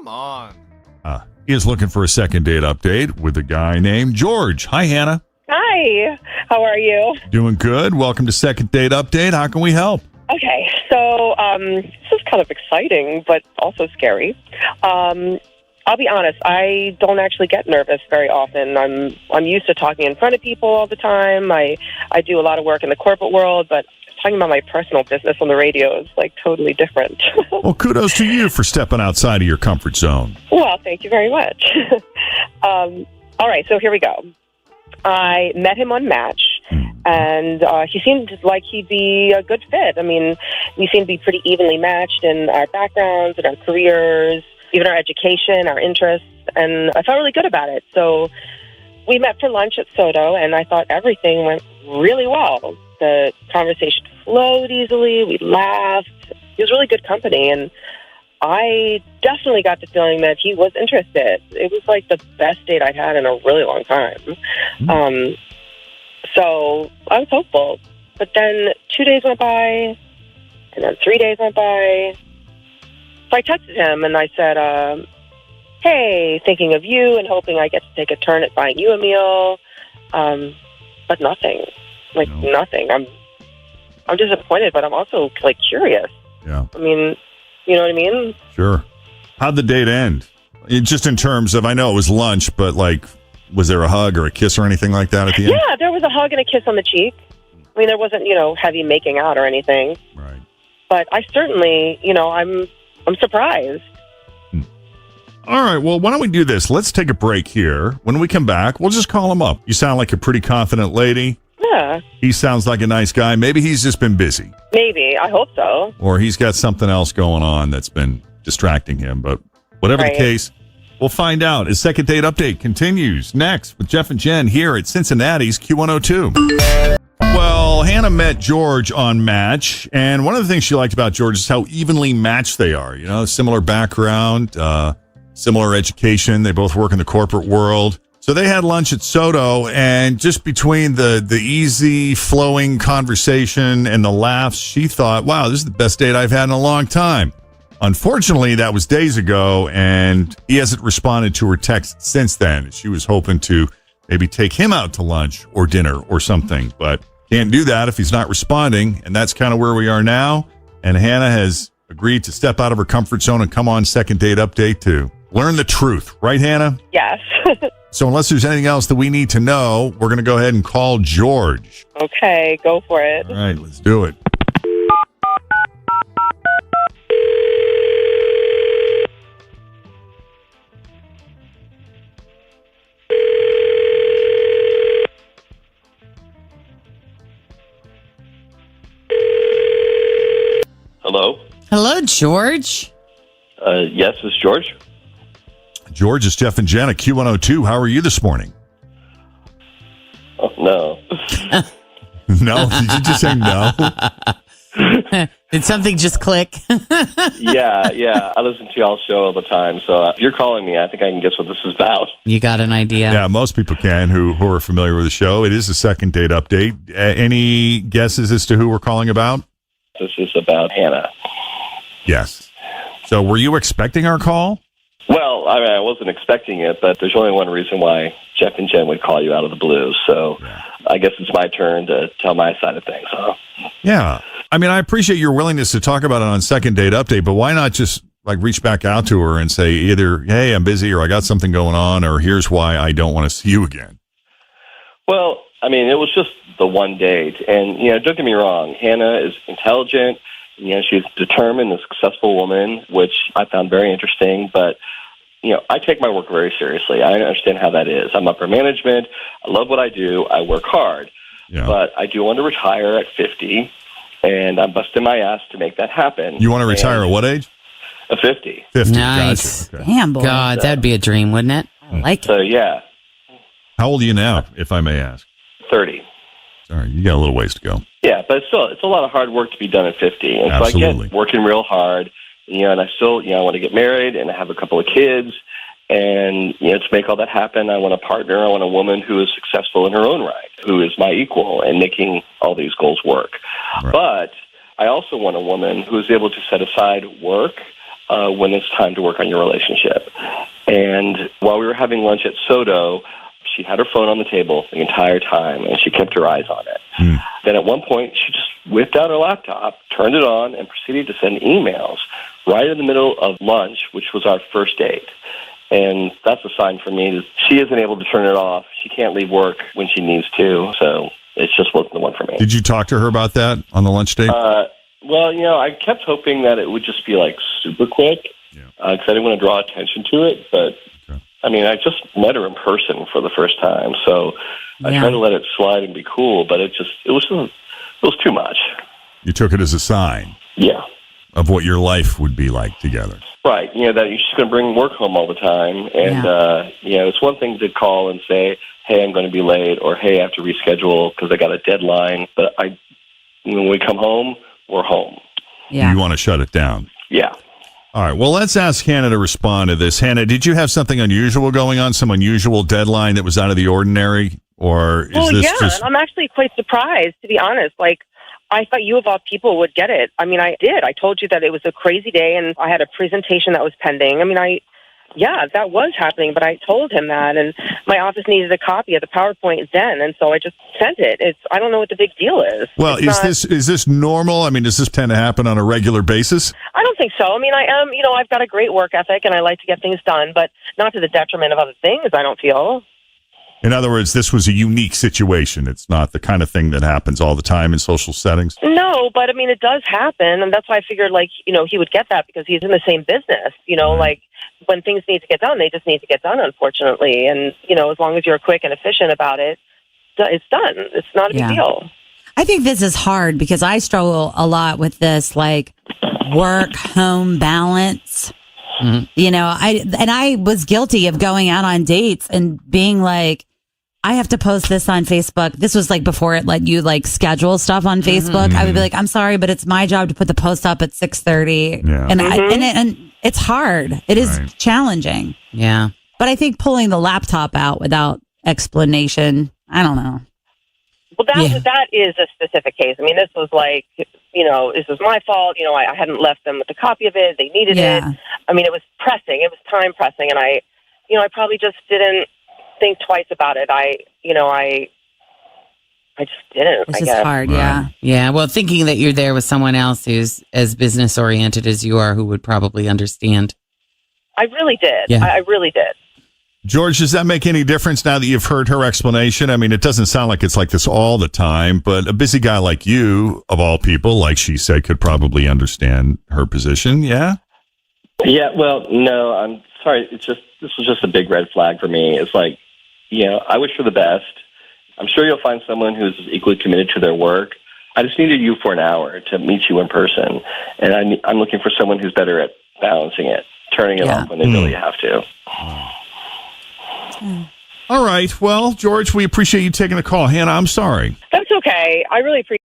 Come on. He is looking for a second date update with a guy named George. Hi, Hannah. Hi, how are you? Doing good. Welcome to Second Date Update. How can we help? Okay, so this is kind of exciting, but also scary. I'll be honest, I don't actually get nervous very often. I'm used to talking in front of people all the time. I do a lot of work in the corporate world, but talking about my personal business on the radio is like totally different. Well, kudos to you for stepping outside of your comfort zone. Well, thank you very much. All right, so here we go. I met him on Match, and he seemed like he'd be a good fit. I mean, we seem to be pretty evenly matched in our backgrounds and our careers, even our education, our interests, and I felt really good about it. So we met for lunch at Soto, and I thought everything went really well. The conversation flowed easily. We laughed. He was really good company, and I definitely got the feeling that he was interested. It was like the best date I'd had in a really long time. So I was hopeful. But then 2 days went by, and then 3 days went by. So I texted him, and I said, hey, thinking of you and hoping I get to take a turn at buying you a meal. But nothing. Nothing. I'm disappointed, but I'm also, curious. Yeah. I mean, you know what I mean? Sure. How'd the date end? Just in terms of, I know it was lunch, but, was there a hug or a kiss or anything like that at the end? Yeah, there was a hug and a kiss on the cheek. I mean, there wasn't, heavy making out or anything. Right. But I certainly, I'm surprised. All right, well, why don't we do this? Let's take a break here. When we come back, we'll just call him up. You sound like a pretty confident lady. Yeah. He sounds like a nice guy. Maybe he's just been busy. Maybe. I hope so. Or he's got something else going on that's been distracting him. But whatever the case, we'll find out as Second Date Update continues next with Jeff and Jen here at Cincinnati's Q102. Well, Hannah met George on Match, and one of the things she liked about George is how evenly matched they are. Similar background, similar education. They both work in the corporate world. So they had lunch at Soto, and just between the easy flowing conversation and the laughs, she thought, wow, this is the best date I've had in a long time. Unfortunately, that was days ago, and he hasn't responded to her text since then. She was hoping to maybe take him out to lunch or dinner or something, but can't do that if he's not responding, and that's kind of where we are now. And Hannah has agreed to step out of her comfort zone and come on Second Date Update to learn the truth. Right, Hannah? Yes. So unless there's anything else that we need to know, we're going to go ahead and call George. Okay, go for it. All right, let's do it. Hello? Hello, George. Yes, this is George. George, it's Jeff and Jen at Q102. How are you this morning? Oh, no. No? Did you just say no? Did something just click? Yeah. I listen to y'all's show all the time, so if you're calling me, I think I can guess what this is about. You got an idea? Yeah, most people can who are familiar with the show. It is a Second Date Update. Any guesses as to who we're calling about? This is about Hannah. Yes. So were you expecting our call? Well, I wasn't expecting it, but there's only one reason why Jeff and Jen would call you out of the blue, so I guess it's my turn to tell my side of things, huh? Yeah. I mean, I appreciate your willingness to talk about it on Second Date Update, but why not just reach back out to her and say either, hey, I'm busy, or I got something going on, or here's why I don't want to see you again? Well, I mean, it was just the one date, and, don't get me wrong, Hannah is intelligent, she's determined, a successful woman, which I found very interesting, but I take my work very seriously. I understand how that is. I'm upper management. I love what I do. I work hard. Yeah. But I do want to retire at 50, and I'm busting my ass to make that happen. You want to retire at what age? At 50. 50. Nice. Gotcha. Okay. Damn, boy. God, that'd be a dream, wouldn't it? I like it. So, yeah. How old are you now, if I may ask? 30. Sorry, you got a little ways to go. Yeah, but still, it's a lot of hard work to be done at 50. And Absolutely. So I get working real hard. And I still, I want to get married and have a couple of kids. And, to make all that happen, I want a partner. I want a woman who is successful in her own right, who is my equal and making all these goals work. Right. But I also want a woman who is able to set aside work when it's time to work on your relationship. And while we were having lunch at Soto, she had her phone on the table the entire time, and she kept her eyes on it. Then at one point, she just whipped out her laptop, turned it on, and proceeded to send emails right in the middle of lunch, which was our first date. And that's a sign for me that she isn't able to turn it off. She can't leave work when she needs to, so it just wasn't the one for me. Did you talk to her about that on the lunch date? Well, I kept hoping that it would just be like super quick because I didn't want to draw attention to it. But I mean, I just met her in person for the first time, so I tried to let it slide and be cool. But it was too much. You took it as a sign, of what your life would be like together, right? That you're just going to bring work home all the time, and it's one thing to call and say, "Hey, I'm going to be late," or "Hey, I have to reschedule because I got a deadline." But when we come home, we're home. Yeah. You want to shut it down. Yeah. All right. Well, let's ask Hannah to respond to this. Hannah, did you have something unusual going on, some unusual deadline that was out of the ordinary? Or is this just... I'm actually quite surprised, to be honest. Like, I thought you of all people would get it. I mean, I did. I told you that it was a crazy day and I had a presentation that was pending. I mean, that was happening, but I told him that, and my office needed a copy of the PowerPoint then, and so I just sent it. I don't know what the big deal is. Well, is this normal? I mean, does this tend to happen on a regular basis? I don't think so. I mean, I am, I've got a great work ethic, and I like to get things done, but not to the detriment of other things, I don't feel. In other words, this was a unique situation. It's not the kind of thing that happens all the time in social settings. No, but I mean, it does happen, and that's why I figured, he would get that because he's in the same business, like, when things need to get done, they just need to get done, unfortunately. And, as long as you're quick and efficient about it, it's done. It's not a big deal. I think this is hard because I struggle a lot with this, work-home balance. Mm-hmm. I was guilty of going out on dates and being like, I have to post this on Facebook. This was before it let you schedule stuff on Facebook. Mm-hmm. I would be like, I'm sorry, but it's my job to put the post up at 6:30. Yeah. And and it's hard. It is challenging. Yeah. But I think pulling the laptop out without explanation, I don't know. Well, that is a specific case. I mean, this was this was my fault. I hadn't left them with a copy of it. They needed it. I mean, it was pressing. It was time pressing. And I probably just didn't think twice about it. I just didn't. It's just hard, yeah. Yeah, well, thinking that you're there with someone else who's as business oriented as you are, who would probably understand. I really did. Yeah. I really did. George, does that make any difference now that you've heard her explanation? I mean, it doesn't sound like it's like this all the time, but a busy guy like you, of all people, like she said, could probably understand her position, yeah? Yeah, well, no, I'm sorry. This was just a big red flag for me. It's I wish her the best. I'm sure you'll find someone who's equally committed to their work. I just needed you for an hour to meet you in person, and I'm looking for someone who's better at balancing it, turning it off when they really have to. All right. Well, George, we appreciate you taking the call. Hannah, I'm sorry. That's okay. I really appreciate